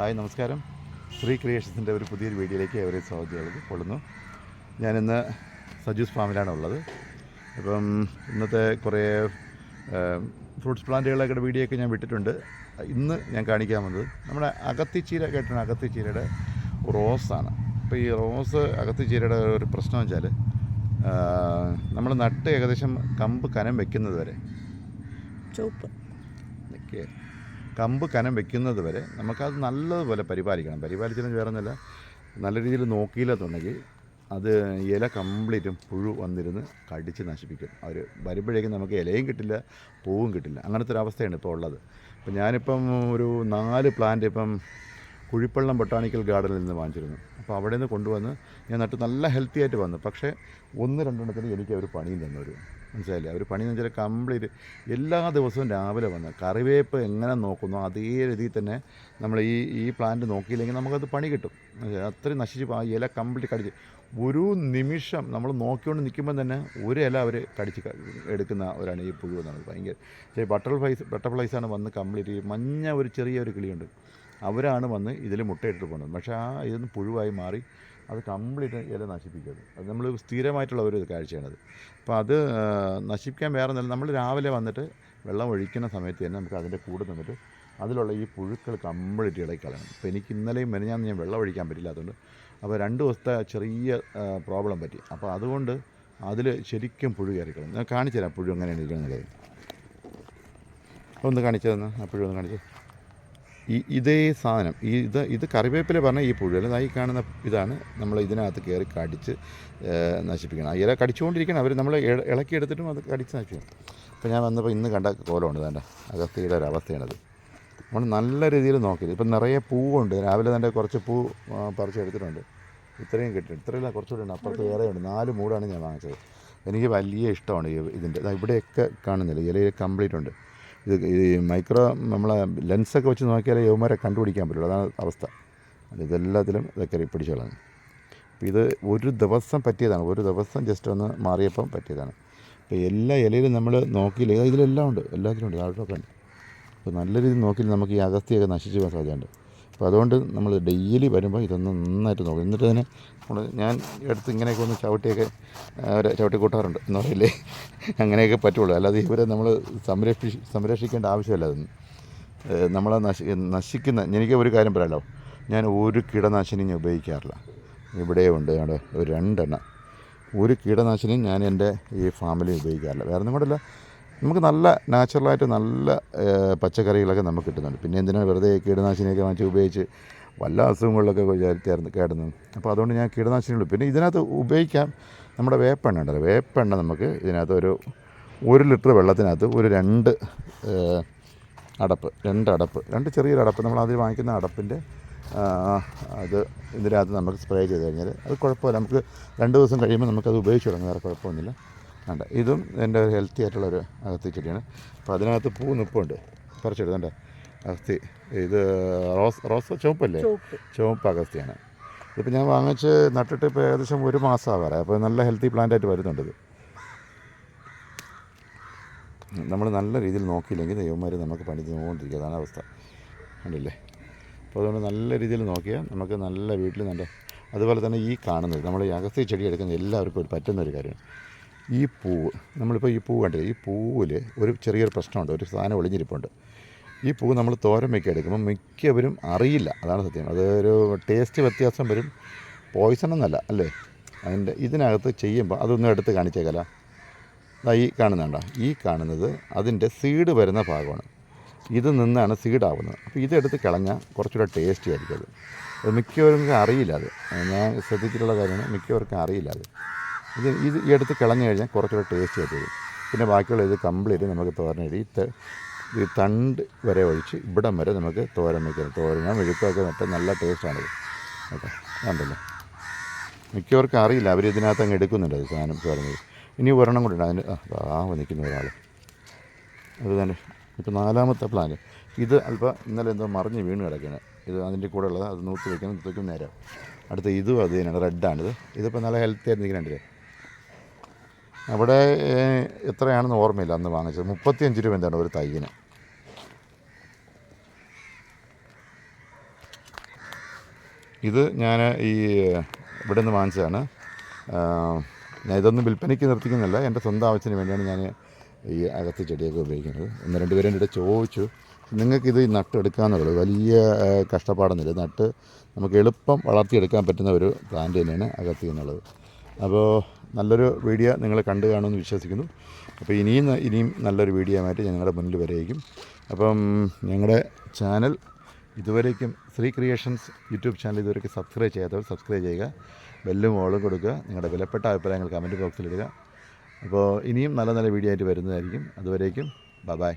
Hi നമസ്കാരം. ശ്രീ ക്രിയേഷൻസിൻ്റെ ഒരു പുതിയൊരു വീഡിയോയിലേക്ക് ഏവരെയും സ്വാഗതം കൊള്ളുന്നു. ഞാനിന്ന് സജൂസ് ഫാമിലാണ് ഉള്ളത്. അപ്പം ഇന്നത്തെ കുറേ ഫ്രൂട്ട്സ് പ്ലാന്റുകളൊക്കെ വീഡിയോ ഒക്കെ ഞാൻ വിട്ടിട്ടുണ്ട്. ഇന്ന് ഞാൻ കാണിക്കാൻ വന്നത് നമ്മുടെ അകത്തിച്ചീര കേട്ടാണ്. അകത്തിച്ചീരയുടെ റോസാണ്. അപ്പോൾ ഈ റോസ് അകത്തിച്ചീരയുടെ ഒരു പ്രശ്നം വെച്ചാൽ നമ്മൾ നട്ട് ഏകദേശം കമ്പ് കനം വെക്കുന്നത് വരെ കമ്പ് കനം വെക്കുന്നത് വരെ നമുക്കത് നല്ലതുപോലെ പരിപാലിക്കണം. പരിപാലിച്ചാലും വേറെ ഒന്നുമില്ല, നല്ല രീതിയിൽ നോക്കിയില്ലെന്നുണ്ടെങ്കിൽ അത് ഇല കംപ്ലീറ്റും പുഴു വന്നിരുന്ന് കടിച്ച് നശിപ്പിക്കും. അവർ വരുമ്പോഴേക്കും നമുക്ക് ഇലയും കിട്ടില്ല, പൂവും കിട്ടില്ല. അങ്ങനത്തെ ഒരു അവസ്ഥയാണ് ഇപ്പോൾ ഉള്ളത്. അപ്പോൾ ഞാനിപ്പം ഒരു 4 പ്ലാന്റ് ഇപ്പം കുഴിപ്പള്ളം ബൊട്ടാണിക്കൽ ഗാർഡനിൽ നിന്ന് വാങ്ങിച്ചിരുന്നു. അപ്പോൾ അവിടെ നിന്ന് കൊണ്ടുവന്ന് ഞാൻ നട്ട് നല്ല ഹെൽത്തി ആയിട്ട് വന്നു. പക്ഷേ 1-2 എനിക്ക് അവർ പണിയും തന്നൊരു മനസ്സിലായില്ല. അവർ പണി എന്ന് വെച്ചാൽ കംപ്ലീറ്റ് എല്ലാ ദിവസവും രാവിലെ വന്ന് കറിവേപ്പ് എങ്ങനെ നോക്കുന്നു അതേ രീതിയിൽ തന്നെ നമ്മൾ ഈ പ്ലാന്റ് നോക്കിയില്ലെങ്കിൽ നമുക്കത് പണി കിട്ടും. അത്രയും നശിച്ച് ആ ഇല കംപ്ലീറ്റ് കടിച്ച് ഒരു നിമിഷം നമ്മൾ നോക്കിക്കൊണ്ട് നിൽക്കുമ്പോൾ തന്നെ ഒരു ഇല അവർ കടിച്ച് എടുക്കുന്ന ഒരാണ് ഈ പുഴു എന്നാണ്. ഭയങ്കര ബട്ടർഫ്ലൈസാണ് വന്ന് കംപ്ലീറ്റ് മഞ്ഞ ഒരു ചെറിയൊരു കിളിയുണ്ട്, അവരാണ് വന്ന് ഇതിൽ മുട്ടയിട്ടിട്ട് പോകുന്നത്. പക്ഷേ ആ ഇതൊന്ന് പുഴുവായി മാറി അത് കംപ്ലീറ്റ് ഇല നശിപ്പിക്കുന്നത്. അത് നമ്മൾ സ്ഥിരമായിട്ടുള്ള ഒരു കാഴ്ചയാണത്. അപ്പോൾ അത് നശിപ്പിക്കാൻ വേറെ ഒന്നുമില്ല. നമ്മൾ രാവിലെ വന്നിട്ട് വെള്ളം ഒഴിക്കുന്ന സമയത്ത് തന്നെ നമുക്ക് അതിൻ്റെ കൂടെ നിന്നിട്ട് അതിലുള്ള ഈ പുഴുക്കൾ കംപ്ലീറ്റ് ഇളക്കി കളയണം. അപ്പോൾ എനിക്ക് ഇന്നലെയും മെനഞ്ഞാന്ന് ഞാൻ വെള്ളം ഒഴിക്കാൻ പറ്റില്ലാത്തതുകൊണ്ട് അപ്പോൾ 2 ദിവസത്തെ ചെറിയ പ്രോബ്ലം പറ്റി. അപ്പോൾ അതുകൊണ്ട് അതിൽ ശരിക്കും പുഴു കയറിക്കളയും. ഞാൻ കാണിച്ചു തരാം പുഴു എങ്ങനെയാണ് ഇരിക്കുന്നത്. ഒന്ന് കാണിച്ചു തന്നെ ആ പുഴു ഒന്ന് കാണിച്ചു. ഇതേ സാധനം ഇത് കറിവേപ്പില പറഞ്ഞാൽ ഈ പുഴു അല്ല. ഈ കാണുന്ന ഇതാണ് നമ്മൾ ഇതിനകത്ത് കയറി കടിച്ച് നശിപ്പിക്കണം. ആ ഇല കടിച്ചുകൊണ്ടിരിക്കണം. അവർ നമ്മൾ ഇളക്കിയെടുത്തിട്ടും അത് കടിച്ച് നശിപ്പിക്കണം. അപ്പോൾ ഞാൻ വന്നപ്പോൾ ഇന്ന് കണ്ട കോലമുണ്ട് വേണ്ട അഗസ്ത്യയുടെ ഒരു അവസ്ഥയാണത്. നമ്മൾ നല്ല രീതിയിൽ നോക്കിയത്. ഇപ്പം നിറയെ പൂവുണ്ട്. രാവിലെ തന്നെ കുറച്ച് പൂ പറിച്ചെടുത്തിട്ടുണ്ട്. ഇത്രയും കിട്ടും. ഇത്രയില്ല കുറച്ചുകൂടെ ഉണ്ട്. അപ്പുറത്ത് വേറെ ഉണ്ട്. 4 മൂടാണ് ഞാൻ വാങ്ങിച്ചത്. എനിക്ക് വലിയ ഇഷ്ടമാണ് ഇതിൻ്റെ. ഇവിടെയൊക്കെ കാണുന്നില്ല, ഇലയിൽ കംപ്ലീറ്റ് ഉണ്ട്. ഈ മൈക്രോ നമ്മളെ ലെൻസൊക്കെ വെച്ച് നോക്കിയാലേ യവന്മാരെ കണ്ടുപിടിക്കാൻ പറ്റുള്ളൂ. അതാണ് അവസ്ഥ. ഇതെല്ലാത്തിലും ഇതൊക്കെ പിടിച്ചു കളഞ്ഞു. അപ്പോൾ ഇത് ഒരു ദിവസം പറ്റിയതാണ്. ഒരു ദിവസം ജസ്റ്റ് ഒന്ന് മാറിയപ്പം പറ്റിയതാണ്. അപ്പോൾ എല്ലാ ഇലയിലും നമ്മൾ നോക്കിയില്ല, ഇതിലെല്ലാം ഉണ്ട്, എല്ലാത്തിലും ഉണ്ട്, താഴോട്ടൊക്കെ ഉണ്ട്. അപ്പോൾ നല്ല രീതിയിൽ നോക്കിയില്ല നമുക്ക് ഈ അഗസ്തിയൊക്കെ നശിച്ചു പോകാൻ സാധ്യതയുണ്ട്. അപ്പോൾ അതുകൊണ്ട് നമ്മൾ ഡെയിലി വരുമ്പോൾ ഇതൊന്ന് നന്നായിട്ട് നോക്കും. എന്നിട്ട് തന്നെ ഞാൻ എടുത്ത് ഇങ്ങനെയൊക്കെ ഒന്ന് ചവിട്ടി കൂട്ടാറുണ്ട് എന്ന് പറയില്ലേ, അങ്ങനെയൊക്കെ പറ്റുള്ളൂ. അല്ലാതെ ഇവരെ നമ്മൾ സംരക്ഷിക്കേണ്ട ആവശ്യമില്ല. അതൊന്നും നമ്മളെ നശിക്കുന്ന എനിക്ക് ഒരു കാര്യം പറയാമല്ലോ, ഞാൻ ഒരു കീടനാശിനി ഞാൻ ഉപയോഗിക്കാറില്ല. ഇവിടെ ഉണ്ട് അവിടെ ഒരു 2 എണ്ണം. ഒരു കീടനാശിനിയും ഞാൻ എൻ്റെ ഈ ഫാമിലി ഉപയോഗിക്കാറില്ല. വേറെ ഒന്നും കൂടെയല്ല, നമുക്ക് നല്ല നാച്ചുറലായിട്ട് നല്ല പച്ചക്കറികളൊക്കെ നമുക്ക് കിട്ടുന്നുണ്ട്. പിന്നെ എന്തിനാണ് വെറുതെ കീടനാശിനിയൊക്കെ വാങ്ങിച്ച് ഉപയോഗിച്ച് വല്ല അസുഖങ്ങളിലൊക്കെ കിടന്നു. അപ്പോൾ അതുകൊണ്ട് ഞാൻ കീടനാശിനികൾ പിന്നെ ഇതിനകത്ത് ഉപയോഗിക്കാം. നമ്മുടെ വേപ്പെണ്ണ ഉണ്ടല്ലോ, വേപ്പെണ്ണ നമുക്ക് ഇതിനകത്ത് ഒരു 1 ലിറ്റർ വെള്ളത്തിനകത്ത് ഒരു 2 ചെറിയൊരു അടപ്പ് നമ്മൾ അതിൽ വാങ്ങിക്കുന്ന അടപ്പിൻ്റെ അത് ഇതിനകത്ത് നമുക്ക് സ്പ്രേ ചെയ്ത് കഴിഞ്ഞാൽ അത് കുഴപ്പമില്ല. നമുക്ക് 2 ദിവസം കഴിയുമ്പോൾ നമുക്കത് ഉപയോഗിച്ച് തുടങ്ങും, വേറെ കുഴപ്പമൊന്നുമില്ല. വേണ്ട, ഇതും എൻ്റെ ഒരു ഹെൽത്തി ആയിട്ടുള്ളൊരു അഗസ്തി ചെടിയാണ്. അപ്പോൾ അതിനകത്ത് പൂ നിൽപ്പുണ്ട്, പറിച്ചെടുത്തണ്ട അഗസ്തി. ഇത് റോസ് ചുവപ്പല്ലേ, ചുവപ്പ് അഗസ്തിയാണ്. ഇതിപ്പോൾ ഞാൻ വാങ്ങിച്ച് നട്ടിട്ട് ഇപ്പോൾ ഏകദേശം 1 മാസം ആകാറായി. അപ്പോൾ നല്ല ഹെൽത്തി പ്ലാന്റായിട്ട് വരുന്നുണ്ട്. ഇത് നമ്മൾ നല്ല രീതിയിൽ നോക്കിയില്ലെങ്കിൽ ദൈവന്മാർ നമുക്ക് പണി തന്നുകൊണ്ടിരിക്കുക. അതാണ് അവസ്ഥ, കണ്ടില്ലേ. അപ്പോൾ അതുകൊണ്ട് നല്ല രീതിയിൽ നോക്കിയാൽ നമുക്ക് നല്ല വീട്ടിൽ നല്ല. അതുപോലെ തന്നെ ഈ കാണുന്നത് നമ്മൾ ഈ അഗസ്തി ചെടി എടുക്കുന്ന എല്ലാവർക്കും പറ്റുന്നൊരു കാര്യമാണ്. ഈ പൂവ്, നമ്മളിപ്പോൾ ഈ പൂവ് കണ്ടില്ലേ, ഈ പൂവിൽ ഒരു ചെറിയൊരു പ്രശ്നമുണ്ട്, ഒരു സാധനം ഒളിഞ്ഞിരിപ്പുണ്ട്. ഈ പൂവ് നമ്മൾ തോരൻ വയ്ക്കി എടുക്കുമ്പോൾ മിക്കവരും അറിയില്ല, അതാണ് സത്യം. അതൊരു ടേസ്റ്റ് വ്യത്യാസം വരും, പോയ്സൺ എന്നല്ല അല്ലേ. ഇതിനകത്ത് ചെയ്യുമ്പോൾ അതൊന്നും എടുത്ത് കാണിച്ചേക്കല്ല. ഈ കാണുന്നുണ്ടോ, ഈ കാണുന്നത് അതിൻ്റെ സീഡ് വരുന്ന ഭാഗമാണ്. ഇത് നിന്നാണ് സീഡാവുന്നത്. അപ്പോൾ ഇതെടുത്ത് കളഞ്ഞാൽ കുറച്ചുകൂടെ ടേസ്റ്റി ആയിരിക്കും. അത് മിക്കവർക്കും അറിയില്ല. അത് ഞാൻ ശ്രദ്ധിച്ചിട്ടുള്ള കാര്യമാണ്, മിക്കവർക്കും അറിയില്ല. ഇത് എടുത്ത് കളഞ്ഞു കഴിഞ്ഞാൽ കുറച്ചുകൂടെ ടേസ്റ്റി ആയിട്ട് വരും. പിന്നെ ബാക്കിയുള്ള ഇത് കംപ്ലീറ്റ് നമുക്ക് തോരൻ ഈ തണ്ട് വരെ ഒഴിച്ച് ഇവിടം വരെ നമുക്ക് തോരൻ വയ്ക്കാം. തോരനോ മെഴുക്കൊക്കെ നട്ട് നല്ല ടേസ്റ്റാണിത് കേട്ടോ. കണ്ടല്ലോ, മിക്കവർക്കും അറിയില്ല. അവർ ഇതിനകത്ത് അങ്ങ് എടുക്കുന്നുണ്ട് അത് സാധനം തോരഞ്ഞത്. ഇനി ഒരെണ്ണം കൂടെ ഉണ്ട് അതിന് നിൽക്കുന്ന ഒരാൾ. അത് തന്നെ ഇപ്പോൾ 4ാമത്തെ പ്ലാന്റ്. ഇത് അല്പം ഇന്നലെ എന്തോ മറിഞ്ഞ് വീണ് കിടക്കുകയാണ്. ഇത് അതിൻ്റെ കൂടെ ഉള്ളത്, അത് നൂത്ത് വയ്ക്കും നേരം. അടുത്ത ഇതും അത് തന്നെയാണ്, റെഡാണിത്. ഇതിപ്പോൾ നല്ല ഹെൽത്തി ആയിട്ട് നിൽക്കുന്നുണ്ടല്ലേ. അവിടെ എത്രയാണെന്ന് ഓർമ്മയില്ല അന്ന് വാങ്ങിച്ചത്. 35 രൂപ എന്താണ് ഒരു തൈയിന്. ഇത് ഞാൻ ഈ ഇവിടെ നിന്ന് വാങ്ങിച്ചതാണ്. ഞാൻ ഇതൊന്നും വിൽപ്പനയ്ക്ക് നിർത്തിക്കുന്നില്ല, എൻ്റെ സ്വന്തം ആവശ്യത്തിന് വേണ്ടിയാണ് ഞാൻ ഈ അകത്ത് ചെടിയൊക്കെ ഉപയോഗിക്കുന്നത്. 1-2 പേരും ഇവിടെ ചോദിച്ചു, നിങ്ങൾക്കിത് നട്ടെടുക്കാമെന്നുള്ളത് വലിയ കഷ്ടപ്പാടൊന്നുമില്ല. നട്ട് നമുക്ക് എളുപ്പം വളർത്തിയെടുക്കാൻ പറ്റുന്ന ഒരു പ്ലാന്റ് തന്നെയാണ് അകത്തി എന്നുള്ളത്. അപ്പോൾ നല്ലൊരു വീഡിയോ നിങ്ങൾ കണ്ടു കാണുമെന്ന് വിശ്വസിക്കുന്നു. അപ്പോൾ ഇനിയും നല്ലൊരു വീഡിയോ ആയിട്ട് ഞാൻ നിങ്ങളുടെ മുന്നിൽ വരെയായിരിക്കും. അപ്പം ഞങ്ങളുടെ ചാനൽ ഇതുവരേക്കും ശ്രീ ക്രിയേഷൻസ് യൂട്യൂബ് ചാനൽ ഇതുവരേക്കും സബ്സ്ക്രൈബ് ചെയ്യാത്തവർ സബ്സ്ക്രൈബ് ചെയ്യുക, ബെല്ലും ഓളും കൊടുക്കുക, നിങ്ങളുടെ വിലപ്പെട്ട അഭിപ്രായങ്ങൾ കമൻറ്റ് ബോക്സിലിടുക. അപ്പോൾ ഇനിയും നല്ല നല്ല വീഡിയോ ആയിട്ട് വരുന്നതായിരിക്കും. അതുവരേക്കും ബൈ.